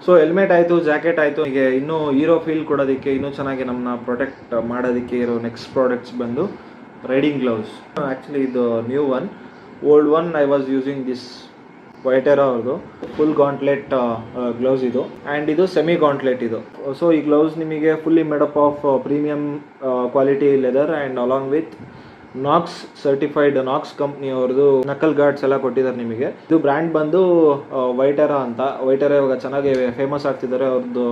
So helmet ಆಯಿತು, jacket ಆಯಿತು. ಹೀಗೆ ಇನ್ನೂ ಹೀರೋ ಫೀಲ್ ಕೊಡೋದಕ್ಕೆ, ಇನ್ನೂ ಚೆನ್ನಾಗಿ ನಮ್ಮನ್ನ ಪ್ರೊಟೆಕ್ಟ್ ಮಾಡೋದಕ್ಕೆ ಇರೋ ನೆಕ್ಸ್ಟ್ ಪ್ರಾಡಕ್ಟ್ಸ್ ಬಂದು ರೈಡಿಂಗ್ ಗ್ಲೌಸ್. ಆ್ಯಕ್ಚುಲಿ ಇದು new one. Old one I was using this Viaterra ಅವ್ರದ್ದು ಫುಲ್ ಗಾಂಟ್ಲೆಟ್ ಗ್ಲೌಸ್ ಇದು. ಆ್ಯಂಡ್ ಇದು ಸೆಮಿ ಗಾಂಟ್ಲೆಟ್ ಇದು. ಸೊ ಈ ಗ್ಲೌಸ್ ನಿಮಗೆ fully made up of premium quality leather and along with Knox certified, Knox company ಅವ್ರದ್ದು knuckle guards ಎಲ್ಲ ಕೊಟ್ಟಿದ್ದಾರೆ ನಿಮಗೆ. ಇದು ಬ್ರ್ಯಾಂಡ್ ಬಂದು ವೈಟೆರಾ ಅಂತ. ವೈಟೆರಾ ಇವಾಗ ಚೆನ್ನಾಗಿ ಫೇಮಸ್ ಆಗ್ತಿದ್ದಾರೆ. ಅವ್ರದ್ದು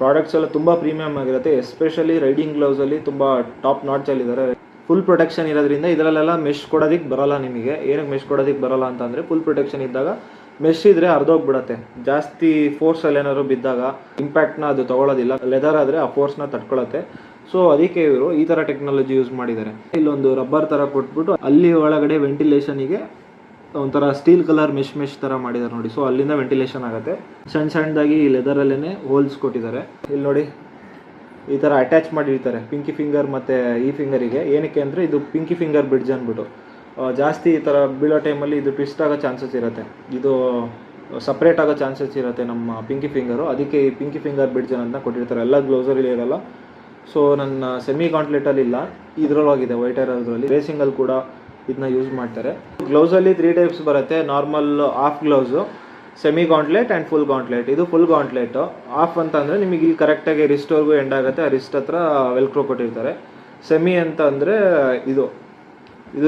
ಪ್ರಾಡಕ್ಟ್ಸ್ ಎಲ್ಲ ತುಂಬ ಪ್ರೀಮಿಯಮ್ ಆಗಿರುತ್ತೆ. ಎಸ್ಪೆಷಲಿ ರೈಡಿಂಗ್ ಗ್ಲೌಸಲ್ಲಿ ತುಂಬ ಟಾಪ್ ನಾಟ್ಚಲ್ಲಿದ್ದಾರೆ. ಫುಲ್ ಪ್ರೊಟೆಕ್ಷನ್ ಇರೋದ್ರಿಂದ ಇದರಲ್ಲೆಲ್ಲ ಮೆಶ್ ಕೊಡೋದಕ್ಕೆ ಬರೋಲ್ಲ ನಿಮಗೆ. ಏನಕ್ಕೆ ಮೆಶ್ ಕೊಡೋದಕ್ಕೆ ಬರೋಲ್ಲ ಅಂತಂದರೆ, ಫುಲ್ ಪ್ರೊಟೆಕ್ಷನ್ ಇದ್ದಾಗ ಮೆಶ್ ಇದ್ದರೆ ಅರ್ಧೋಗ್ಬಿಡುತ್ತೆ. ಜಾಸ್ತಿ ಫೋರ್ಸಲ್ಲಿ ಏನಾದ್ರು ಬಿದ್ದಾಗ ಇಂಪ್ಯಾಕ್ಟ್ನ ಅದು ತೊಗೊಳ್ಳೋದಿಲ್ಲ. ಲೆದರ್ ಆದರೆ ಆ ಫೋರ್ಸ್ನ ತಡ್ಕೊಳ್ಳುತ್ತೆ. ಸೊ ಅದಕ್ಕೆ ಇವರು ಈ ಥರ ಟೆಕ್ನಾಲಜಿ ಯೂಸ್ ಮಾಡಿದ್ದಾರೆ. ಇಲ್ಲೊಂದು ರಬ್ಬರ್ ಥರ ಕೊಟ್ಬಿಟ್ಟು ಅಲ್ಲಿ ಒಳಗಡೆ ವೆಂಟಿಲೇಷನಿಗೆ ಒಂಥರ ಸ್ಟೀಲ್ ಕಲರ್ ಮೆಶ್ ಥರ ಮಾಡಿದ್ದಾರೆ ನೋಡಿ. ಸೊ ಅಲ್ಲಿಂದ ವೆಂಟಿಲೇಷನ್ ಆಗುತ್ತೆ. ಸಣ್ಣದಾಗಿ ಈ ಲೆದರಲ್ಲೇ ಹೋಲ್ಸ್ ಕೊಟ್ಟಿದ್ದಾರೆ. ಇಲ್ಲಿ ನೋಡಿ, ಈ ಥರ ಅಟ್ಯಾಚ್ ಮಾಡಿರ್ತಾರೆ ಪಿಂಕಿ ಫಿಂಗರ್ ಮತ್ತು ಈ ಫಿಂಗರಿಗೆ. ಏನಕ್ಕೆ ಅಂದರೆ ಇದು ಪಿಂಕಿ ಫಿಂಗರ್ ಬ್ರಿಡ್ಜ್ ಅಂದ್ಬಿಟ್ಟು ಜಾಸ್ತಿ ಈ ಥರ ಬೀಳೋ ಟೈಮಲ್ಲಿ ಇದು ಟ್ವಿಸ್ಟ್ ಆಗೋ ಚಾನ್ಸಸ್ ಇರುತ್ತೆ. ಇದು ಸಪ್ರೇಟ್ ಆಗೋ ಚಾನ್ಸಸ್ ಇರುತ್ತೆ ನಮ್ಮ ಪಿಂಕಿ ಫಿಂಗರು. ಅದಕ್ಕೆ ಈ ಪಿಂಕಿ ಫಿಂಗರ್ ಬ್ರಿಡ್ಜ್ ಅಂತ ಕೊಟ್ಟಿರ್ತಾರೆ. ಎಲ್ಲ ಗ್ಲೌಸಲ್ಲಿ ಇರೋಲ್ಲ. ಸೊ ನನ್ನ ಸೆಮಿ ಗಾಂಟ್ಲೆಟಲ್ಲಿ ಇಲ್ಲ, ಇದರೊಳಗಿದೆ ವೈಟೆರಾದ್ರಲ್ಲಿ. ರೇಸಿಂಗಲ್ಲಿ ಕೂಡ ಇದನ್ನ ಯೂಸ್ ಮಾಡ್ತಾರೆ. ಗ್ಲೌಸಲ್ಲಿ 3 ಟೈಪ್ಸ್ ಬರುತ್ತೆ. Normal half gloves, semi gauntlet and full gauntlet. ಇದು ಫುಲ್ ಗಾಂಟ್ಲೆಟು. ಆಫ್ ಅಂತ ಅಂದರೆ ನಿಮಗೆ ಇಲ್ಲಿ ಕರೆಕ್ಟಾಗಿ ರಿಸ್ಟ್ವರೆಗೂ ಎಂಡ್ ಆಗುತ್ತೆ. ಆ ರಿಸ್ಟ್ ಹತ್ರ ವೆಲ್ಕ್ರೋ ಕೊಟ್ಟಿರ್ತಾರೆ. ಸೆಮಿ ಅಂತ ಅಂದರೆ ಇದು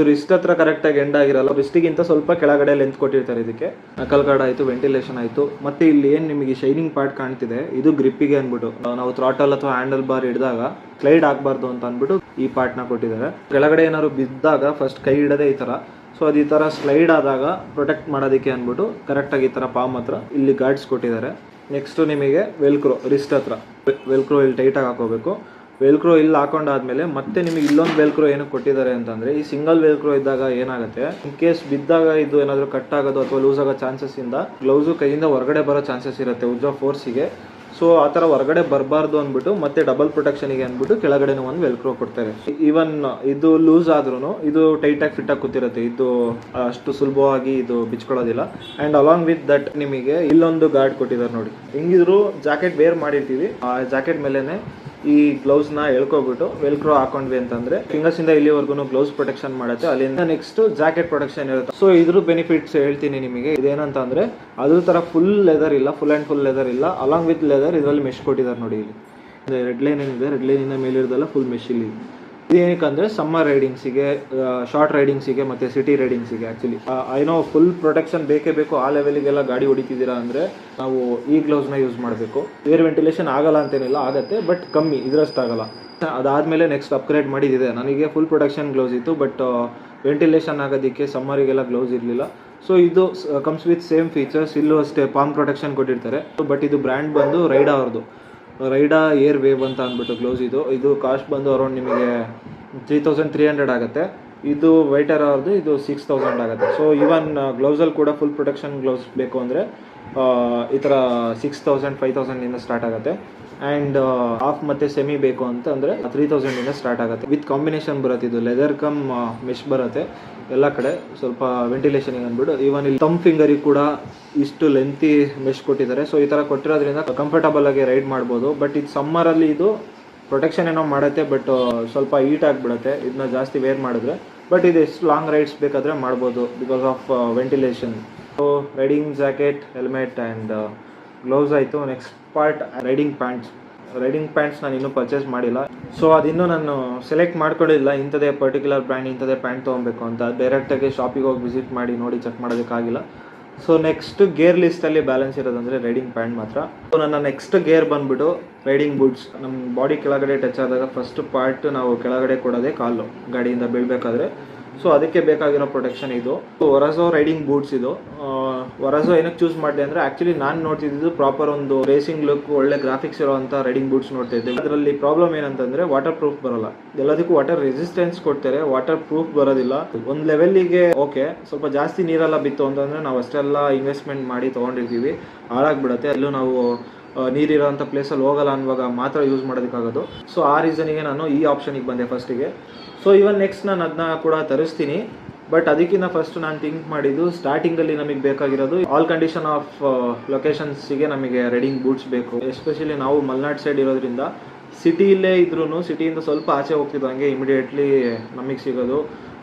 ರಿಸ್ಟ್ ಹತ್ರ ಕರೆಕ್ಟಾಗಿ ಎಂಡ್ ಆಗಿರಲ್ಲ. ರಿಸ್ಟಿಗಿಂತ ಸ್ವಲ್ಪ ಕೆಳಗಡೆ ಲೆಂತ್ ಕೊಟ್ಟಿರ್ತಾರೆ ಇದಕ್ಕೆ. ನಕಲ್ ಗಾರ್ಡ್ ಆಯಿತು, ವೆಂಟಿಲೇಷನ್ ಆಯಿತು. ಮತ್ತು ಇಲ್ಲಿ ಏನು ನಿಮಗೆ ಶೈನಿಂಗ್ ಪಾರ್ಟ್ ಕಾಣ್ತಿದೆ, ಇದು ಗ್ರಿಪ್ಪಿಗೆ ಅಂದ್ಬಿಟ್ಟು ನಾವು ಥ್ರಾಟಲ್ ಅಥವಾ ಹ್ಯಾಂಡಲ್ ಬಾರ್ ಹಿಡಿದಾಗ ಸ್ಲೈಡ್ ಆಗಬಾರ್ದು ಅಂತ ಅಂದ್ಬಿಟ್ಟು ಈ ಪಾರ್ಟ್ನ ಕೊಟ್ಟಿದ್ದಾರೆ. ಕೆಳಗಡೆ ಏನಾದ್ರು ಬಿದ್ದಾಗ ಫಸ್ಟ್ ಕೈ ಹಿಡದೆ ಈ ಥರ. ಸೊ ಅದು ಈ ಥರ ಸ್ಲೈಡ್ ಆದಾಗ ಪ್ರೊಟೆಕ್ಟ್ ಮಾಡೋದಕ್ಕೆ ಅಂದ್ಬಿಟ್ಟು ಕರೆಕ್ಟಾಗಿ ಈ ಥರ ಪಾಮ್ ಹತ್ರ ಇಲ್ಲಿ ಗಾರ್ಡ್ಸ್ ಕೊಟ್ಟಿದ್ದಾರೆ. ನೆಕ್ಸ್ಟು ನಿಮಗೆ ವೆಲ್ಕ್ರೋ ರಿಸ್ಟ್ ಹತ್ರ ವೆಲ್ಕ್ರೋ ಇಲ್ಲಿ ಟೈಟಾಗಿ ಹಾಕೋಬೇಕು. ವೆಲ್ಕ್ರೋ ಇಲ್ಲಿ ಹಾಕೊಂಡಾದ್ಮೇಲೆ ಮತ್ತೆ ನಿಮಗೆ ಇಲ್ಲೊಂದು ವೆಲ್ಕ್ರೋ ಏನಕ್ಕೆ ಕೊಟ್ಟಿದ್ದಾರೆ ಅಂತಂದರೆ, ಈ ಸಿಂಗಲ್ ವೆಲ್ಕ್ರೋ ಇದ್ದಾಗ ಏನಾಗುತ್ತೆ, ಇನ್ ಕೇಸ್ ಬಿದ್ದಾಗ ಇದು ಏನಾದರೂ ಕಟ್ ಆಗೋದು ಅಥವಾ ಲೂಸ್ ಆಗೋ ಚಾನ್ಸಸ್ಸಿಂದ ಗ್ಲೌಸು ಕೈಯಿಂದ ಹೊರಗಡೆ ಬರೋ ಚಾನ್ಸಸ್ ಇರುತ್ತೆ ಉಜ್ಜೋ ಫೋರ್ಸಿಗೆ. ಸೊ ಆ ಥರ ಹೊರಗಡೆ ಬರಬಾರ್ದು ಅಂದ್ಬಿಟ್ಟು ಮತ್ತೆ ಡಬಲ್ ಪ್ರೊಟೆಕ್ಷನಿಗೆ ಅಂದ್ಬಿಟ್ಟು ಕೆಳಗಡೆ ಒಂದು ವೆಲ್ಕ್ರೋ ಕೊಡ್ತಾರೆ. ಈವನ್ ಇದು ಲೂಸ್ ಆದ್ರೂ ಇದು ಟೈಟಾಗಿ ಫಿಟ್ಟಾಗಿ ಕೂತಿರುತ್ತೆ. ಇದು ಅಷ್ಟು ಸುಲಭವಾಗಿ ಇದು ಬಿಚ್ಕೊಳ್ಳೋದಿಲ್ಲ. ಆ್ಯಂಡ್ ಅಲಾಂಗ್ ವಿತ್ ದಟ್ ನಿಮಗೆ ಇಲ್ಲೊಂದು ಗಾರ್ಡ್ ಕೊಟ್ಟಿದ್ದಾರೆ ನೋಡಿ. ಹೆಂಗಿದ್ರು ಜಾಕೆಟ್ ವೇರ್ ಮಾಡಿರ್ತೀವಿ, ಆ ಜಾಕೆಟ್ ಮೇಲೇ ಈ ಗ್ಲೌಸ್ನ ಎಳ್ಕೊಬಿಟ್ಟು ವೆಲ್ಕ್ರೋ ಹಾಕೊಂಡ್ವಿ ಅಂತಂದರೆ ಫಿಂಗರ್ಸಿಂದ ಇಲ್ಲಿವರೆಗೂ ಗ್ಲೌಸ್ ಪ್ರೊಟೆಕ್ಷನ್ ಮಾಡುತ್ತೆ. ಅಲ್ಲಿಂದ ನೆಕ್ಸ್ಟ್ ಜಾಕೆಟ್ ಪ್ರೊಟೆಕ್ಷನ್ ಇರುತ್ತೆ. ಸೊ ಇದ್ರ ಬೆನಿಫಿಟ್ಸ್ ಹೇಳ್ತೀನಿ ನಿಮಗೆ. ಇದೇನಂತ ಅಂದರೆ ಅದ್ರ ಥರ ಫುಲ್ ಲೆದರ್ ಇಲ್ಲ, ಫುಲ್ ಆ್ಯಂಡ್ ಫುಲ್ ಲೆದರ್ ಇಲ್ಲ. ಅಲಾಂಗ್ ವಿತ್ ಲೆದರ್ ಇದರಲ್ಲಿ ಮೆಶ್ ಕೊಟ್ಟಿದ್ದಾರೆ ನೋಡಿ. ಇಲ್ಲಿ ರೆಡ್ ಲೈನ್ ಏನಿದೆ, ರೆಡ್ ಲೈನಿಂದ ಮೇಲಿರೋದೆಲ್ಲ ಫುಲ್ ಮೆಶ್ ಇಲ್ಲಿ. ಇದೇನಕ್ಕೆ ಅಂದರೆ ಸಮ್ಮರ್ ರೈಡಿಂಗ್ಸಿಗೆ, ಶಾರ್ಟ್ ರೈಡಿಂಗ್ಸಿಗೆ ಮತ್ತು ಸಿಟಿ ರೈಡಿಂಗ್ಸಿಗೆ. ಆ್ಯಕ್ಚುಲಿ ಏನೋ ಫುಲ್ ಪ್ರೊಟೆಕ್ಷನ್ ಬೇಕೇ ಬೇಕು, ಆ ಲೆವೆಲಿಗೆಲ್ಲ ಗಾಡಿ ಹೊಡಿತಿದ್ದೀರಾ ಅಂದರೆ ನಾವು ಈ ಗ್ಲೌಸ್ನ ಯೂಸ್ ಮಾಡಬೇಕು. ಏರ್ ವೆಂಟಿಲೇಷನ್ ಆಗಲ್ಲ ಅಂತೇನಿಲ್ಲ, ಆಗುತ್ತೆ, ಬಟ್ ಕಮ್ಮಿ, ಇದರಷ್ಟು ಆಗಲ್ಲ. ಅದಾದಮೇಲೆ ನೆಕ್ಸ್ಟ್ ಅಪ್ಗ್ರೇಡ್ ಮಾಡಿದ್ದಿದೆ. ನನಗೆ ಫುಲ್ ಪ್ರೊಟೆಕ್ಷನ್ ಗ್ಲೌಸ್ ಇತ್ತು, ಬಟ್ ವೆಂಟಿಲೇಷನ್ ಆಗೋದಕ್ಕೆ ಸಮ್ಮರಿಗೆಲ್ಲ ಗ್ಲೌಸ್ ಇರಲಿಲ್ಲ. ಸೊ ಇದು ಕಮ್ಸ್ ವಿತ್ ಸೇಮ್ ಫೀಚರ್ಸ್. ಇಲ್ಲೂ ಅಷ್ಟೇ ಪಾಮ್ ಪ್ರೊಟೆಕ್ಷನ್ ಕೊಟ್ಟಿರ್ತಾರೆ. ಬಟ್ ಇದು ಬ್ರ್ಯಾಂಡ್ ಬಂದು ರೈಡಾ ಅವ್ರದ್ದು, ರೈಡಾ ಏರ್ ವೇವ್ ಅಂತ ಅಂದ್ಬಿಟ್ಟು ಗ್ಲೌಸ್ ಇದು ಕಾಸ್ಟ್ ಬಂದು ಅರೌಂಡ್ ನಿಮಗೆ 3300 ಆಗುತ್ತೆ. ಇದು ವೈಟೆರಾ ಅವ್ರದ್ದು ಇದು 6000 ಆಗುತ್ತೆ. ಸೊ ಈವನ್ ಗ್ಲೌಸಲ್ಲಿ ಕೂಡ ಫುಲ್ ಪ್ರೊಟೆಕ್ಷನ್ ಗ್ಲೌಸ್ ಬೇಕು ಅಂದರೆ ಈ ಥರ 6000 5000 ಸ್ಟಾರ್ಟ್ ಆಗುತ್ತೆ. ಆ್ಯಂಡ್ ಹಾಫ್ ಮತ್ತು ಸೆಮಿ ಬೇಕು ಅಂತ ಅಂದರೆ 3000 ಸ್ಟಾರ್ಟ್ ಆಗುತ್ತೆ. ವಿತ್ ಕಾಂಬಿನೇಷನ್ ಬರುತ್ತೆ. ಇದು ಲೆದರ್ ಕಮ್ ಮೆಶ್ ಬರುತ್ತೆ ಎಲ್ಲ ಕಡೆ, ಸ್ವಲ್ಪ ವೆಂಟಿಲೇಷನಿಗೆ ಅಂದ್ಬಿಟ್ಟು. ಈವನ್ ಇಲ್ಲಿ ತಮ್ ಫಿಂಗರಿಗೆ ಕೂಡ ಇಷ್ಟು ಲೆಂತಿ ಮೆಶ್ ಕೊಟ್ಟಿದ್ದಾರೆ. ಸೊ ಈ ಥರ ಕೊಟ್ಟಿರೋದ್ರಿಂದ ಕಂಫರ್ಟಬಲ್ ಆಗಿ ರೈಡ್ ಮಾಡ್ಬೋದು. ಬಟ್ ಇದು ಸಮ್ಮರಲ್ಲಿ ಇದು ಪ್ರೊಟೆಕ್ಷನ್ ಏನೋ ಮಾಡುತ್ತೆ, ಬಟ್ ಸ್ವಲ್ಪ ಹೀಟ್ ಆಗಿಬಿಡುತ್ತೆ ಇದನ್ನ ಜಾಸ್ತಿ ವೇರ್ ಮಾಡಿದ್ರೆ. ಬಟ್ ಇದು ಎಷ್ಟು ಲಾಂಗ್ ರೈಡ್ಸ್ ಬೇಕಾದರೆ ಮಾಡ್ಬೋದು because of ventilation. So riding jacket, helmet and gloves ಆಯಿತು. Next part riding pants. Riding pants ನಾನು ಇನ್ನೂ ಪರ್ಚೇಸ್ ಮಾಡಿಲ್ಲ. ಸೊ ಅದಿನ್ನೂ ನಾನು ಸೆಲೆಕ್ಟ್ ಮಾಡ್ಕೊಳ್ಳಿಲ್ಲ, ಇಂಥದೇ ಪರ್ಟಿಕ್ಯುಲರ್ ಬ್ರ್ಯಾಂಡ್ ಇಂಥದೇ ಪ್ಯಾಂಟ್ ತೊಗೊಬೇಕು ಅಂತ. ಡೈರೆಕ್ಟಾಗಿ ಶಾಪಿಗೆ ಹೋಗಿ ವಿಸಿಟ್ ಮಾಡಿ ನೋಡಿ ಚೆಕ್ ಮಾಡೋದಕ್ಕಾಗಿಲ್ಲ. ಸೊ ನೆಕ್ಸ್ಟ್ ಗೇರ್ ಲಿಸ್ಟಲ್ಲಿ ಬ್ಯಾಲೆನ್ಸ್ ಇರೋದಂದರೆ ರೈಡಿಂಗ್ ಪ್ಯಾಂಟ್ ಮಾತ್ರ. ಸೊ ನನ್ನ ನೆಕ್ಸ್ಟ್ ಗೇರ್ ಬಂದುಬಿಟ್ಟು ರೈಡಿಂಗ್ ಬೂಟ್ಸ್. ನಮ್ಮ ಬಾಡಿ ಕೆಳಗಡೆ ಟಚ್ ಆದಾಗ ಫಸ್ಟ್ ಪಾರ್ಟ್ ನಾವು ಕೆಳಗಡೆ ಕೊಡೋದೇ ಕಾಲು, ಗಾಡಿಯಿಂದ ಬೀಳಬೇಕಾದ್ರೆ. ಸೊ ಅದಕ್ಕೆ ಬೇಕಾಗಿರೋ ಪ್ರೊಟೆಕ್ಷನ್ ಇದು. ವರಾಜೋ ರೈಡಿಂಗ್ ಬೂಟ್ಸ್ ಇದು. ವರಾಜೋ ಏನಕ್ಕೆ ಚೂಸ್ ಮಾಡಿದೆ ಅಂದರೆ, ಆ್ಯಕ್ಚುಲಿ ನಾನು ನೋಡ್ತಿದ್ದು ಪ್ರಾಪರ್ ಒಂದು ರೇಸಿಂಗ್ ಲುಕ್, ಒಳ್ಳೆ ಗ್ರಾಫಿಕ್ಸ್ ಇರೋವಂಥ ರೈಡಿಂಗ್ ಬೂಟ್ಸ್ ನೋಡ್ತಾ ಇದ್ದೆ. ಅದರಲ್ಲಿ ಪ್ರಾಬ್ಲಮ್ ಏನಂತಂದರೆ ವಾಟರ್ ಪ್ರೂಫ್ ಬರೋಲ್ಲ. ಎಲ್ಲದಕ್ಕೂ ವಾಟರ್ ರೆಸಿಸ್ಟೆನ್ಸ್ ಕೊಡ್ತಾರೆ, ವಾಟರ್ ಪ್ರೂಫ್ ಬರೋದಿಲ್ಲ. ಒಂದು ಲೆವೆಲ್ಲಿಗೆ ಓಕೆ, ಸ್ವಲ್ಪ ಜಾಸ್ತಿ ನೀರೆಲ್ಲ ಬಿತ್ತು ಅಂತಂದರೆ ನಾವು ಅಷ್ಟೆಲ್ಲ ಇನ್ವೆಸ್ಟ್ಮೆಂಟ್ ಮಾಡಿ ತೊಗೊಂಡಿರ್ತೀವಿ, ಹಾಳಾಗ್ಬಿಡುತ್ತೆ. ಅಲ್ಲೂ ನಾವು ನೀರಿರೋಂಥ ಪ್ಲೇಸಲ್ಲಿ ಹೋಗಲ್ಲ ಅನ್ನುವಾಗ ಮಾತ್ರ ಯೂಸ್ ಮಾಡೋದಕ್ಕಾಗೋದು. ಸೊ ಆ ರೀಸನಿಗೆ ನಾನು ಈ ಆಪ್ಷನಿಗೆ ಬಂದೆ ಫಸ್ಟಿಗೆ. ಸೊ ಇವನ್ ನೆಕ್ಸ್ಟ್ ನಾನು ಅದನ್ನ ಕೂಡ ತರಿಸ್ತೀನಿ. ಬಟ್ ಅದಕ್ಕಿಂತ ಫಸ್ಟ್ ನಾನು ಥಿಂಕ್ ಮಾಡಿದ್ದು ಸ್ಟಾರ್ಟಿಂಗಲ್ಲಿ ನಮಗೆ ಬೇಕಾಗಿರೋದು ಆಲ್ ಕಂಡೀಷನ್ ಆಫ್ ಲೊಕೇಶನ್ಸಿಗೆ ನಮಗೆ ರೈಡಿಂಗ್ ಬೂಟ್ಸ್ ಬೇಕು. ಎಸ್ಪೆಷಲಿ ನಾವು ಮಲೆನಾಡು ಸೈಡ್ ಇರೋದ್ರಿಂದ ಸಿಟಿಯಲ್ಲೇ ಇದ್ರೂ ಸಿಟಿಯಿಂದ ಸ್ವಲ್ಪ ಆಚೆ ಹೋಗ್ತಿದ್ದು ಹಂಗೆ ಇಮಿಡಿಯೇಟ್ಲಿ ನಮಗೆ ಸಿಗೋದು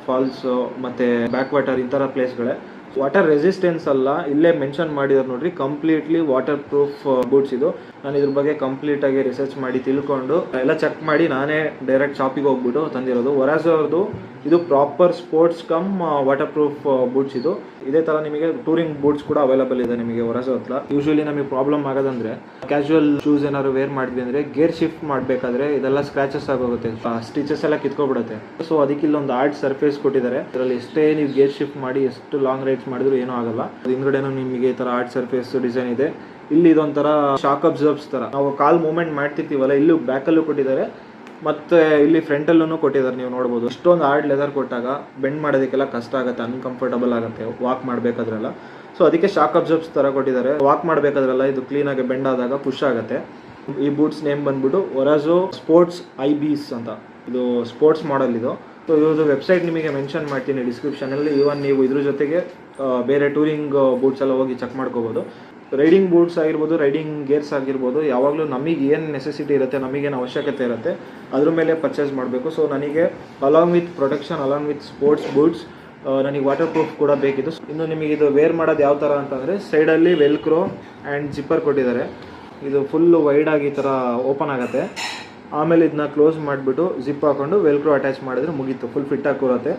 ಫಾಲ್ಸು ಮತ್ತು ಬ್ಯಾಕ್ ವಾಟರ್ ಈ ಥರ ಪ್ಲೇಸ್ಗಳೇ. ವಾಟರ್ ರೆಸಿಸ್ಟೆನ್ಸ್ ಅಲ್ಲ, ಇಲ್ಲೇ ಮೆನ್ಷನ್ ಮಾಡಿದ್ದಾರೆ ನೋಡ್ರಿ, ಕಂಪ್ಲೀಟ್ಲಿ ವಾಟರ್ ಪ್ರೂಫ್ ಬೂಟ್ಸ್ ಇದು. ನಾನು ಇದ್ರ ಬಗ್ಗೆ ಕಂಪ್ಲೀಟಾಗಿ ರಿಸರ್ಚ್ ಮಾಡಿ ತಿಳ್ಕೊಂಡು ಎಲ್ಲ ಚೆಕ್ ಮಾಡಿ ನಾನೇ ಡೈರೆಕ್ಟ್ ಶಾಪಿಗೆ ಹೋಗ್ಬಿಟ್ಟು ತಂದಿರೋದು. ಹೊರಸೋರ್ದು ಇದು proper sports come water proof boots ಇದು. ಇದೇ ಥರ ನಿಮಗೆ ಟೂರಿಂಗ್ ಬೂಟ್ಸ್ ಕೂಡ ಅವೈಲೇಬಲ್ ಇದೆ ನಿಮಗೆ ಹೊರಸೋ ಹತ್ರ. ಯೂಶಲಿ ನಮಗೆ ಪ್ರಾಬ್ಲಮ್ ಆಗೋದಂದ್ರೆ ಕ್ಯಾಶುವಲ್ ಶೂಸ್ ಏನಾದ್ರು ವೇರ್ ಮಾಡಿದ್ವಿ ಅಂದರೆ ಗೇರ್ ಶಿಫ್ಟ್ ಮಾಡಬೇಕಾದ್ರೆ ಇದೆಲ್ಲ ಸ್ಕ್ರಾಚಸ್ ಆಗೋಗುತ್ತೆ, ಸ್ಟಿಚಸ್ ಎಲ್ಲ ಕಿತ್ಕೊಬಿಡುತ್ತೆ. ಸೊ ಅದಕ್ಕೆ ಇಲ್ಲೊಂದು ಹಾರ್ಡ್ ಸರ್ಫೇಸ್ ಕೊಟ್ಟಿದ್ದಾರೆ. ಇದರಲ್ಲಿ ಎಷ್ಟೇ ನೀವು ಗೇರ್ ಶಿಫ್ಟ್ ಮಾಡಿ ಎಷ್ಟು ಲಾಂಗ್ ರೈಡ್ಸ್ ಮಾಡಿದ್ರು ಏನೂ ಆಗಲ್ಲ. ಹಿಂದ್ಗಡೆನೂ ನಿಮಗೆ ಈ ಥರ ಹಾರ್ಡ್ ಸರ್ಫೇಸ್ ಡಿಸೈನ್ ಇದೆ. ಇಲ್ಲಿ ಇದೊಂಥರ ಶಾಕ್ ಅಬ್ಸರ್ವ್ಸ್ ಥರ ನಾವು ಕಾಲ್ ಮೂವ್ಮೆಂಟ್ ಮಾಡ್ತಿರ್ತೀವಲ್ಲ, ಇಲ್ಲೂ ಬ್ಯಾಕಲ್ಲೂ ಕೊಟ್ಟಿದ್ದಾರೆ ಮತ್ತು ಇಲ್ಲಿ ಫ್ರಂಟಲ್ಲೂ ಕೊಟ್ಟಿದ್ದಾರೆ. ನೀವು ನೋಡ್ಬೋದು ಇಷ್ಟೊಂದು ಹಾರ್ಡ್ ಲೆದರ್ ಕೊಟ್ಟಾಗ ಬೆಂಡ್ ಮಾಡೋದಕ್ಕೆಲ್ಲ ಕಷ್ಟ ಆಗುತ್ತೆ, ಅನ್ಕಂಫರ್ಟಬಲ್ ಆಗುತ್ತೆ ವಾಕ್ ಮಾಡಬೇಕಾದ್ರೆಲ್ಲ. ಸೊ ಅದಕ್ಕೆ ಶಾಕ್ ಅಬ್ಸರ್ವ್ಸ್ ಥರ ಕೊಟ್ಟಿದ್ದಾರೆ. ವಾಕ್ ಮಾಡಬೇಕಾದ್ರೆಲ್ಲ ಇದು ಕ್ಲೀನಾಗಿ ಬೆಂಡ್ ಆದಾಗ ಪುಷ್ ಆಗುತ್ತೆ. ಈ ಬೂಟ್ಸ್ ನೇಮ್ ಬಂದ್ಬಿಟ್ಟು ಹೊರಸೋ ಸ್ಪೋರ್ಟ್ಸ್ ಐಬೀಸ್ ಅಂತ. ಇದು ಸ್ಪೋರ್ಟ್ಸ್ ಮಾಡೆಲ್ ಇದು. ಸೊ ಇವ್ರದ್ದು ವೆಬ್ಸೈಟ್ ನಿಮಗೆ ಮೆನ್ಷನ್ ಮಾಡ್ತೀನಿ ಡಿಸ್ಕ್ರಿಪ್ಷನಲ್ಲಿ. ಇವನ್ ನೀವು ಇದ್ರ ಜೊತೆಗೆ ಬೇರೆ ಟೂರಿಂಗ್ ಬೂಟ್ಸ್ ಎಲ್ಲ ಹೋಗಿ ಚೆಕ್ ಮಾಡ್ಕೋಬೋದು. ರೈಡಿಂಗ್ ಬೂಟ್ಸ್ ಆಗಿರ್ಬೋದು, ರೈಡಿಂಗ್ ಗೇರ್ಸ್ ಆಗಿರ್ಬೋದು, ಯಾವಾಗಲೂ ನಮಗೆ ಏನು ನೆಸೆಸಿಟಿ ಇರುತ್ತೆ, ನಮಗೇನು ಅವಶ್ಯಕತೆ ಇರುತ್ತೆ ಅದ್ರ ಮೇಲೆ ಪರ್ಚೇಸ್ ಮಾಡಬೇಕು. ಸೊ ನನಗೆ along with protection, along with sports boots, ನನಗೆ ವಾಟರ್ ಪ್ರೂಫ್ ಕೂಡ ಬೇಕಿತ್ತು. ಇನ್ನು ನಿಮಗೆ ಇದು ವೇರ್ ಮಾಡೋದು ಯಾವ ಥರ ಅಂತಂದರೆ ಸೈಡಲ್ಲಿ ವೆಲ್ಕ್ರೋ ಆ್ಯಂಡ್ ಜಿಪ್ಪರ್ ಕೊಟ್ಟಿದ್ದಾರೆ. ಇದು ಫುಲ್ಲು ವೈಡಾಗಿ ಈ ಥರ ಓಪನ್ ಆಗುತ್ತೆ. ಆಮೇಲೆ ಇದನ್ನ ಕ್ಲೋಸ್ ಮಾಡಿಬಿಟ್ಟು ಜಿಪ್ ಹಾಕೊಂಡು ವೆಲ್ಕ್ರೋ ಅಟ್ಯಾಚ್ ಮಾಡಿದ್ರೆ ಮುಗೀತು, ಫುಲ್ ಫಿಟ್ಟಾಗಿ ಕೂರುತ್ತೆ.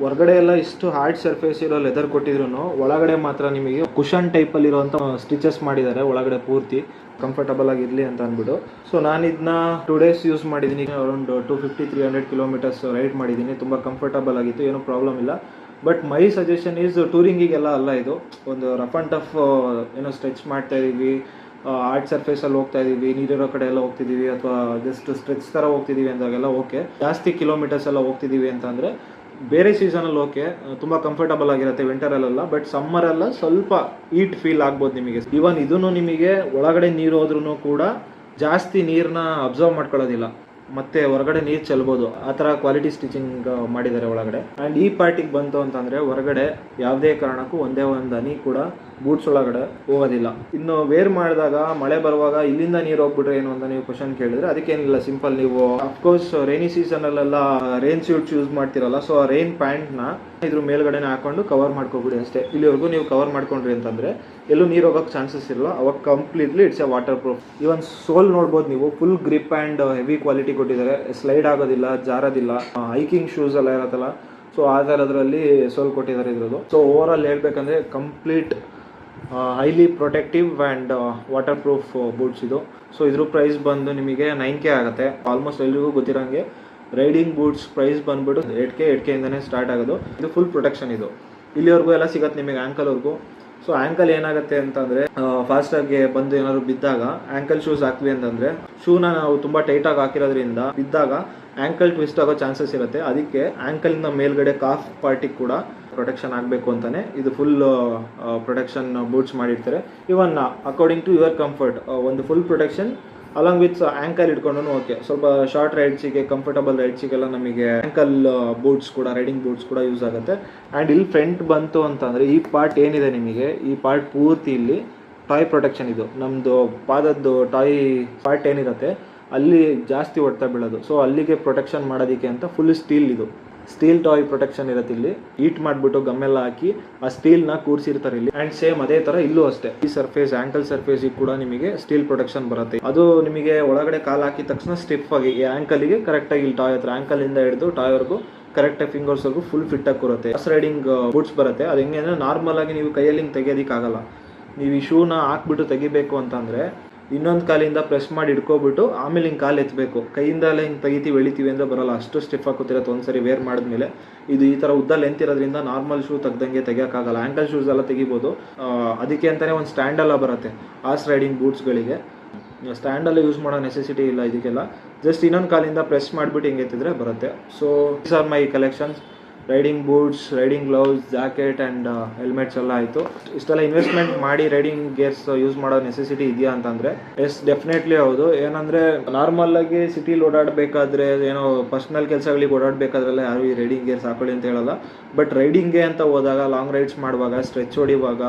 ಹೊರಗಡೆ ಎಲ್ಲ ಇಷ್ಟು ಹಾರ್ಡ್ ಸರ್ಫೇಸ್ ಇರೋ ಲೆದರ್ ಕೊಟ್ಟಿದ್ರು ಒಳಗಡೆ ಮಾತ್ರ ನಿಮಗೆ ಕುಷನ್ ಟೈಪಲ್ಲಿ ಇರೋಂಥ ಸ್ಟಿಚಸ್ ಮಾಡಿದ್ದಾರೆ ಒಳಗಡೆ ಪೂರ್ತಿ ಕಂಫರ್ಟಬಲ್ ಆಗಿರಲಿ ಅಂತ ಅಂದ್ಬಿಟ್ಟು. ಸೊ ನಾನು ಇದನ್ನ 2 days ಯೂಸ್ ಮಾಡಿದ್ದೀನಿ. ಅರೌಂಡ್ 250-300 ಕಿಲೋಮೀಟರ್ಸ್ ರೈಡ್ ಮಾಡಿದ್ದೀನಿ. ತುಂಬ ಕಂಫರ್ಟಬಲ್ ಆಗಿತ್ತು, ಏನೂ ಪ್ರಾಬ್ಲಮ್ ಇಲ್ಲ. ಬಟ್ ಮೈ ಸಜೆಷನ್ ಈಸ್ ಟೂರಿಂಗಿಗೆಲ್ಲ ಅಲ್ಲ, ಇದು ಒಂದು ರಫ್ ಆ್ಯಂಡ್ ಟಫ್ ಏನೋ ಸ್ಟ್ರೆಚ್ ಮಾಡ್ತಾ ಇದ್ದೀವಿ, ಹಾರ್ಡ್ ಸರ್ಫೇಸಲ್ಲಿ ಹೋಗ್ತಾ ಇದ್ದೀವಿ, ನೀರಿರೋ ಕಡೆ ಎಲ್ಲ ಹೋಗ್ತಿದ್ದೀವಿ, ಅಥವಾ ಜಸ್ಟ್ ಸ್ಟ್ರೆಚ್ ಥರ ಹೋಗ್ತಿದ್ದೀವಿ ಅಂದಾಗೆಲ್ಲ ಓಕೆ. ಜಾಸ್ತಿ ಕಿಲೋಮೀಟರ್ಸ್ ಎಲ್ಲ ಹೋಗ್ತಿದ್ದೀವಿ ಅಂತಂದರೆ ಬೇರೆ ಸೀಸನಲ್ಲಿ ಓಕೆ, ತುಂಬ ಕಂಫರ್ಟಬಲ್ ಆಗಿರುತ್ತೆ ವಿಂಟರಲ್ಲೆಲ್ಲ. ಬಟ್ ಸಮ್ಮರೆಲ್ಲ ಸ್ವಲ್ಪ ಹೀಟ್ ಫೀಲ್ ಆಗ್ಬೋದು ನಿಮಗೆ. ಇವನ್ ಇದನ್ನು ನಿಮಗೆ ಒಳಗಡೆ ನೀರು ಹೋದ್ರೂ ಕೂಡ ಜಾಸ್ತಿ ನೀರನ್ನ ಅಬ್ಸರ್ವ್ ಮಾಡ್ಕೊಳ್ಳೋದಿಲ್ಲ, ಮತ್ತೆ ಹೊರಗಡೆ ನೀರು ಚೆಲ್ಬೋದು. ಆ ಥರ ಕ್ವಾಲಿಟಿ ಸ್ಟಿಚಿಂಗ್ ಮಾಡಿದ್ದಾರೆ ಒಳಗಡೆ. ಆ್ಯಂಡ್ ಈ ಪಾರ್ಟಿಗೆ ಬಂತು ಅಂತಂದರೆ ಹೊರಗಡೆ ಯಾವುದೇ ಕಾರಣಕ್ಕೂ ಒಂದೇ ಒಂದು ಹನಿ ಕೂಡ ಬೂಟ್ಸ್ ಒಳಗಡೆ ಹೋಗೋದಿಲ್ಲ. ಇನ್ನು ವೇರ್ ಮಾಡಿದಾಗ ಮಳೆ ಬರುವಾಗ ಇಲ್ಲಿಂದ ನೀರು ಹೋಗ್ಬಿಟ್ರೆ ಏನು ಅಂತ ನೀವು ಕ್ವಶನ್ ಕೇಳಿದ್ರೆ ಅದಕ್ಕೇನಿಲ್ಲ, ಸಿಂಪಲ್. ನೀವು ಅಫ್ಕೋರ್ಸ್ ರೈನಿ ಸೀಸನಲ್ಲೆಲ್ಲ ರೈನ್ ಸ್ಯೂಟ್ಸ್ ಯೂಸ್ ಮಾಡ್ತಿರಲ್ಲ, ಸೊ ಆ ರೈನ್ ಪ್ಯಾಂಟ್ನ ಇದ್ರ ಮೇಲ್ಗಡೆನೆ ಹಾಕೊಂಡು ಕವರ್ ಮಾಡ್ಕೊಬಿಡಿ ಅಷ್ಟೇ. ಇಲ್ಲಿವರೆಗೂ ನೀವು ಕವರ್ ಮಾಡ್ಕೊಂಡ್ರಿ ಅಂತಂದರೆ ಎಲ್ಲೂ ನೀರು ಹೋಗೋಕ್ಕೆ ಚಾನ್ಸಸ್ ಇರಲ್ಲ. ಅವಾಗ completely it's a waterproof. Even sole ನೋಡ್ಬೋದು ನೀವು, full grip and heavy quality ಕೊಟ್ಟಿದ್ದಾರೆ. ಸ್ಲೈಡ್ ಆಗೋದಿಲ್ಲ, ಜಾರೋದಿಲ್ಲ. ಹೈಕಿಂಗ್ ಶೂಸ್ ಎಲ್ಲ ಇರುತ್ತಲ್ಲ, ಸೊ ಆ ಥರದ್ರಲ್ಲಿ ಸೋಲ್ ಕೊಟ್ಟಿದ್ದಾರೆ ಇದ್ರದ್ದು. ಸೊ ಓವರ್ ಆಲ್ ಹೇಳ್ಬೇಕಂದ್ರೆ complete highly protective and water proof boots ಇದು. ಸೊ ಇದ್ರ ಪ್ರೈಸ್ ಬಂದು ನಿಮಗೆ 9K ಆಗುತ್ತೆ. ಆಲ್ಮೋಸ್ಟ್ ಎಲ್ರಿಗೂ ಗೊತ್ತಿರೋಂಗೆ ರೈಡಿಂಗ್ ಬೂಟ್ಸ್ ಪ್ರೈಸ್ ಬಂದ್ಬಿಟ್ಟು 8K ಇಂದನೇ ಸ್ಟಾರ್ಟ್ ಆಗೋದು. ಇದು ಫುಲ್ ಪ್ರೊಟೆಕ್ಷನ್. ಇದು ಇಲ್ಲಿವರೆಗೂ ಎಲ್ಲ ಸಿಗುತ್ತೆ ನಿಮಗೆ, ಆ್ಯಂಕಲ್ವರೆಗೂ. ಸೊ ಆ್ಯಂಕಲ್ ಏನಾಗುತ್ತೆ ಅಂತಂದರೆ ಫಾಸ್ಟಾಗಿ ಬಂದು ಏನಾದ್ರು ಬಿದ್ದಾಗ ಆ್ಯಂಕಲ್ ಶೂಸ್ ಹಾಕ್ವಿ ಅಂತಂದರೆ ಶೂನ ನಾವು ತುಂಬ ಟೈಟಾಗಿ ಹಾಕಿರೋದ್ರಿಂದ ಬಿದ್ದಾಗ ಆ್ಯಂಕಲ್ ಟ್ವಿಸ್ಟ್ ಆಗೋ ಚಾನ್ಸಸ್ ಇರುತ್ತೆ. ಅದಕ್ಕೆ ಆ್ಯಂಕಲಿಂದ ಮೇಲ್ಗಡೆ ಕಾಫ್ ಪಾರ್ಟಿಗೆ ಕೂಡ ಪ್ರೊಟೆಕ್ಷನ್ ಆಗಬೇಕು ಅಂತಲೇ ಇದು ಫುಲ್ ಪ್ರೊಟೆಕ್ಷನ್ ಬೂಟ್ಸ್ ಮಾಡಿರ್ತಾರೆ. ಇವನ್ ಅಕಾರ್ಡಿಂಗ್ ಟು ಯುವರ್ ಕಂಫರ್ಟ್ ಒಂದು full protection along with ankle ಇಟ್ಕೊಂಡು ಓಕೆ. ಸ್ವಲ್ಪ ಶಾರ್ಟ್ ರೈಡ್ಸಿಗೆ, ಕಂಫರ್ಟಬಲ್ ರೈಡ್ಸಿಗೆಲ್ಲ ನಮಗೆ ಆ್ಯಂಕಲ್ ಬೂಟ್ಸ್ ಕೂಡ, ರೈಡಿಂಗ್ ಬೂಟ್ಸ್ ಕೂಡ ಯೂಸ್ ಆಗುತ್ತೆ. ಆ್ಯಂಡ್ ಇಲ್ಲಿ ಫ್ರಂಟ್ ಬಂತು ಅಂತಂದರೆ ಈ ಪಾರ್ಟ್ ಏನಿದೆ ನಿಮಗೆ, ಈ ಪಾರ್ಟ್ ಪೂರ್ತಿ ಇಲ್ಲಿ ಟಾಯ್ ಪ್ರೊಟೆಕ್ಷನ್. ಇದು ನಮ್ಮದು ಪಾದದ್ದು ಟಾಯ್ ಪಾರ್ಟ್ ಏನಿರುತ್ತೆ ಅಲ್ಲಿ ಜಾಸ್ತಿ ಹೊಡ್ತಾ ಬೀಳೋದು. ಸೊ ಅಲ್ಲಿಗೆ ಪ್ರೊಟೆಕ್ಷನ್ ಮಾಡೋದಕ್ಕೆ ಅಂತ ಫುಲ್ ಸ್ಟೀಲ್, ಇದು ಸ್ಟೀಲ್ ಟಾಯ್ ಪ್ರೊಟೆಕ್ಷನ್ ಇರುತ್ತೆ. ಇಲ್ಲಿ ಹೀಟ್ ಮಾಡಿಬಿಟ್ಟು ಗಮ್ಮೆಲ್ಲ ಹಾಕಿ ಆ ಸ್ಟೀಲ್ನ ಕೂರಿಸಿರ್ತಾರೆ ಇಲ್ಲಿ. ಆ್ಯಂಡ್ ಸೇಮ್ ಅದೇ ಥರ ಇಲ್ಲೂ ಅಷ್ಟೇ. ಈ ಸರ್ಫೇಸ್ ಆ್ಯಂಕಲ್ ಸರ್ಫೇಸಿಗೆ ಕೂಡ ನಿಮಗೆ ಸ್ಟೀಲ್ ಪ್ರೊಟೆಕ್ಷನ್ ಬರುತ್ತೆ. ಅದು ನಿಮಗೆ ಒಳಗಡೆ ಕಾಲು ಹಾಕಿದ ತಕ್ಷಣ ಸ್ಟಿಫ್ ಆಗಿ ಈ ಆ್ಯಂಕಲಿಗೆ ಕರೆಕ್ಟಾಗಿ ಇಲ್ಲಿ ಟಾಯ್ ಹತ್ರ ಆ್ಯಂಕಲಿಂದ ಹಿಡಿದು ಟಾಯ್ವರೆಗೂ ಕರೆಕ್ಟಾಗಿ ಫಿಂಗರ್ಸ್ವರೆಗೂ ಫುಲ್ ಫಿಟ್ಟಾಗಿ ಕೂರುತ್ತೆ. ಹಾರ್ಸ್ ರೈಡಿಂಗ್ ಬೂಟ್ಸ್ ಬರುತ್ತೆ. ಅದು ಹೆಂಗೆ ಅಂದರೆ ನಾರ್ಮಲ್ ಆಗಿ ನೀವು ಕೈಯಲ್ಲಿ ಹಿಂಗೆ ತೆಗಿಯೋದಕ್ಕಾಗಲ್ಲ. ನೀವು ಈ ಶೂನ ಹಾಕ್ಬಿಟ್ಟು ತೆಗಿಬೇಕು ಅಂತಂದರೆ ಇನ್ನೊಂದು ಕಾಲಿಂದ ಪ್ರೆಸ್ ಮಾಡಿ ಹಿಡ್ಕೊಬಿಟ್ಟು ಆಮೇಲೆ ಹಿಂಗೆ ಕಾಲು ಎತ್ತಬೇಕು. ಕೈಯಿಂದಲೇ ಹಿಂಗೆ ತೆಗಿತೀವಿ ಎಳಿತೀವಿ ಅಂದರೆ ಬರೋಲ್ಲ, ಅಷ್ಟು ಸ್ಟಿಫ್ ಹಾಕೋತಿರತ್ತೆ ಒಂದ್ಸರಿ ವೇರ್ ಮಾಡಿದ್ಮೇಲೆ. ಇದು ಈ ಥರ ಉದ್ದ ಲೆಂತ್ ಇರೋದ್ರಿಂದ ನಾರ್ಮಲ್ ಶೂ ತೆಗ್ದಂಗೆ ತೆಗಿಯೋಕ್ಕಾಗಲ್ಲ. ಆ್ಯಂಕಲ್ ಶೂಸ್ ಎಲ್ಲ ತೆಗಿಬೋದು. ಅದಕ್ಕೆ ಅಂತಲೇ ಒಂದು ಸ್ಟ್ಯಾಂಡೆಲ್ಲ ಬರುತ್ತೆ ಹಾರ್ಸ್ ರೈಡಿಂಗ್ ಬೂಟ್ಸ್ಗಳಿಗೆ. ಸ್ಟ್ಯಾಂಡಲ್ಲ ಯೂಸ್ ಮಾಡೋ ನೆಸೆಸಿಟಿ ಇಲ್ಲ ಇದಕ್ಕೆಲ್ಲ. ಜಸ್ಟ್ ಇನ್ನೊಂದು ಕಾಲಿಂದ ಪ್ರೆಸ್ ಮಾಡಿಬಿಟ್ಟು ಹಿಂಗೆ ಎತ್ತಿದ್ರೆ ಬರುತ್ತೆ. So these are my collections. Riding boots, riding gloves, jacket and helmets ಎಲ್ಲ ಆಯಿತು. ಇಷ್ಟೆಲ್ಲ ಇನ್ವೆಸ್ಟ್ಮೆಂಟ್ ಮಾಡಿ ರೈಡಿಂಗ್ ಗೇರ್ಸ್ ಯೂಸ್ ಮಾಡೋ ನೆಸೆಸಿಟಿ ಇದೆಯಾ ಅಂತಂದರೆ ಎಸ್, ಡೆಫಿನೆಟ್ಲಿ ಹೌದು. ಏನಂದರೆ ನಾರ್ಮಲಾಗಿ ಸಿಟಿಲಿ ಓಡಾಡಬೇಕಾದ್ರೆ, ಏನೋ ಪರ್ಸ್ನಲ್ ಕೆಲಸಗಳಿಗೆ ಓಡಾಡಬೇಕಾದ್ರೆಲ್ಲ ಯಾರು ಈ ರೈಡಿಂಗ್ ಗೇರ್ಸ್ ಹಾಕೊಳ್ಳಿ ಅಂತ ಹೇಳಲ್ಲ. ಬಟ್ ರೈಡಿಂಗ್ಗೆ ಅಂತ ಹೋದಾಗ, ಲಾಂಗ್ ರೈಡ್ಸ್ ಮಾಡುವಾಗ, ಸ್ಟ್ರೆಚ್ ಹೊಡಿವಾಗ,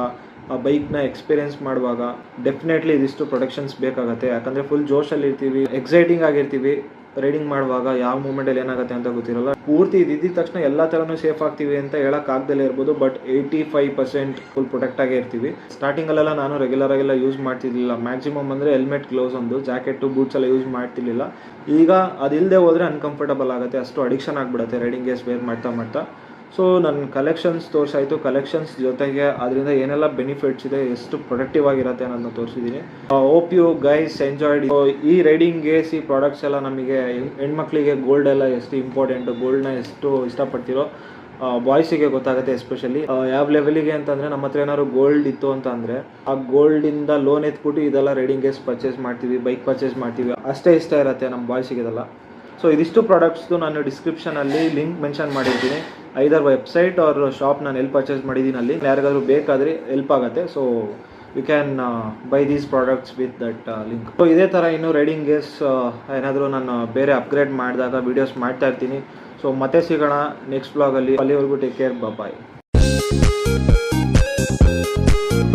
ಆ ಬೈಕ್ನ ಎಕ್ಸ್ಪೀರಿಯೆನ್ಸ್ ಮಾಡುವಾಗ ಡೆಫಿನೆಟ್ಲಿ ಇದಿಷ್ಟು ಪ್ರೊಟೆಕ್ಷನ್ಸ್ ಬೇಕಾಗುತ್ತೆ. ಯಾಕಂದರೆ ಫುಲ್ ಜೋಶಲ್ಲಿ ಇರ್ತೀವಿ, ಎಕ್ಸೈಟಿಂಗ್ ಆಗಿರ್ತೀವಿ. ರೈಡಿಂಗ್ ಮಾಡುವಾಗ ಯಾವ ಮೂಮೆಂಟಲ್ಲಿ ಏನಾಗುತ್ತೆ ಅಂತ ಗೊತ್ತಿರಲ್ಲ. ಪೂರ್ತಿ ಇದ್ದಿದ್ದ ತಕ್ಷಣ ಎಲ್ಲ ಥರನೂ ಸೇಫ್ ಆಗ್ತೀವಿ ಅಂತ ಹೇಳೋಕ್ಕಾಗ್ದಲೇ ಇರ್ಬೋದು, ಬಟ್ 85% ಫುಲ್ ಪ್ರೊಟೆಕ್ಟ್ ಆಗೇ ಇರ್ತೀವಿ. ಸ್ಟಾರ್ಟಿಂಗಲ್ಲೆಲ್ಲ ನಾನು ರೆಗ್ಯುಲರ್ ಆಗೆಲ್ಲ ಯೂಸ್ ಮಾಡ್ತಿರ್ಲಿಲ್ಲ. ಮ್ಯಾಕ್ಸಿಮಮ್ ಅಂದರೆ ಹೆಲ್ಮೆಟ್, ಗ್ಲೌಸ್, ಒಂದು ಜಾಕೆಟು, ಬೂಟ್ಸ್ ಎಲ್ಲ ಯೂಸ್ ಮಾಡ್ತಿರ್ಲಿಲ್ಲ. ಈಗ ಅದಿಲ್ಲದೆ ಹೋದರೆ ಅನ್ಕಂಫರ್ಟಬಲ್ ಆಗುತ್ತೆ, ಅಷ್ಟು ಅಡಿಕ್ಷನ್ ಆಗಿಬಿಡುತ್ತೆ ರೈಡಿಂಗ್ ಗೇರ್ಸ್ ವೇರ್ ಮಾಡ್ತಾ ಮಾಡ್ತಾ. ಸೊ ನನ್ನ ಕಲೆಕ್ಷನ್ಸ್ ತೋರಿಸಾಯಿತು. ಕಲೆಕ್ಷನ್ಸ್ ಜೊತೆಗೆ ಅದರಿಂದ ಏನೆಲ್ಲ ಬೆನಿಫಿಟ್ಸ್ ಇದೆ, ಎಷ್ಟು ಪ್ರೊಡಕ್ಟಿವ್ ಆಗಿರುತ್ತೆ ಅನ್ನೋದನ್ನ ತೋರಿಸಿದ್ದೀನಿ. Hope you guys enjoyed. ಈ ರೈಡಿಂಗ್ ಗೇರ್ಸ್, ಈ ಪ್ರಾಡಕ್ಟ್ಸ್ ಎಲ್ಲ ನಮಗೆ ಹೆಣ್ಮಕ್ಳಿಗೆ ಗೋಲ್ಡ್ ಎಲ್ಲ ಎಷ್ಟು ಇಂಪಾರ್ಟೆಂಟು, ಗೋಲ್ಡ್ನ ಎಷ್ಟು ಇಷ್ಟಪಡ್ತಿರೋ ಬಾಯ್ಸಿಗೆ ಗೊತ್ತಾಗುತ್ತೆ. ಎಸ್ಪೆಷಲಿ ಯಾವ ಲೆವೆಲಿಗೆ ಅಂತಂದರೆ, ನಮ್ಮ ಹತ್ರ ಏನಾದ್ರು ಗೋಲ್ಡ್ ಇತ್ತು ಅಂತ ಅಂದರೆ ಆ ಗೋಲ್ಡಿಂದ ಲೋನ್ ಎತ್ಬಿಟ್ಟು ಇದೆಲ್ಲ ರೈಡಿಂಗ್ ಗೇರ್ಸ್ ಪರ್ಚೇಸ್ ಮಾಡ್ತೀವಿ, ಬೈಕ್ ಪರ್ಚೇಸ್ ಮಾಡ್ತೀವಿ. ಅಷ್ಟೇ ಇಷ್ಟ ಇರುತ್ತೆ ನಮ್ಮ ಬಾಯ್ಸಿಗೆ ಇದೆಲ್ಲ. ಸೊ ಇದಿಷ್ಟು ಪ್ರಾಡಕ್ಟ್ಸ್ದು ನಾನು ಡಿಸ್ಕ್ರಿಪ್ಷನಲ್ಲಿ ಲಿಂಕ್ ಮೆನ್ಷನ್ ಮಾಡಿರ್ತೀನಿ. ಐದರ್ ವೆಬ್ಸೈಟ್ ಆರ್ ಶಾಪ್ ನಾನು ಎಲ್ಲಿ ಪರ್ಚೇಸ್ ಮಾಡಿದ್ದೀನಿ ಅಲ್ಲಿ. ಯಾರಿಗಾದ್ರೂ ಬೇಕಾದರೆ ಹೆಲ್ಪ್ ಆಗುತ್ತೆ. So you can buy these products with that link. So ಇದೇ ಥರ ಇನ್ನೂ ರೈಡಿಂಗ್ ಗೇರ್ಸ್ ಏನಾದರೂ ನಾನು ಬೇರೆ ಅಪ್ಗ್ರೇಡ್ ಮಾಡಿದಾಗ ವೀಡಿಯೋಸ್ ಮಾಡ್ತಾ ಇರ್ತೀನಿ. ಸೊ ಮತ್ತೆ ಸಿಗೋಣ ನೆಕ್ಸ್ಟ್ ಬ್ಲಾಗಲ್ಲಿ. ಅಲ್ಲಿವರೆಗೂ ಟೇಕ್ ಕೇರ್, ಬಾಯ್.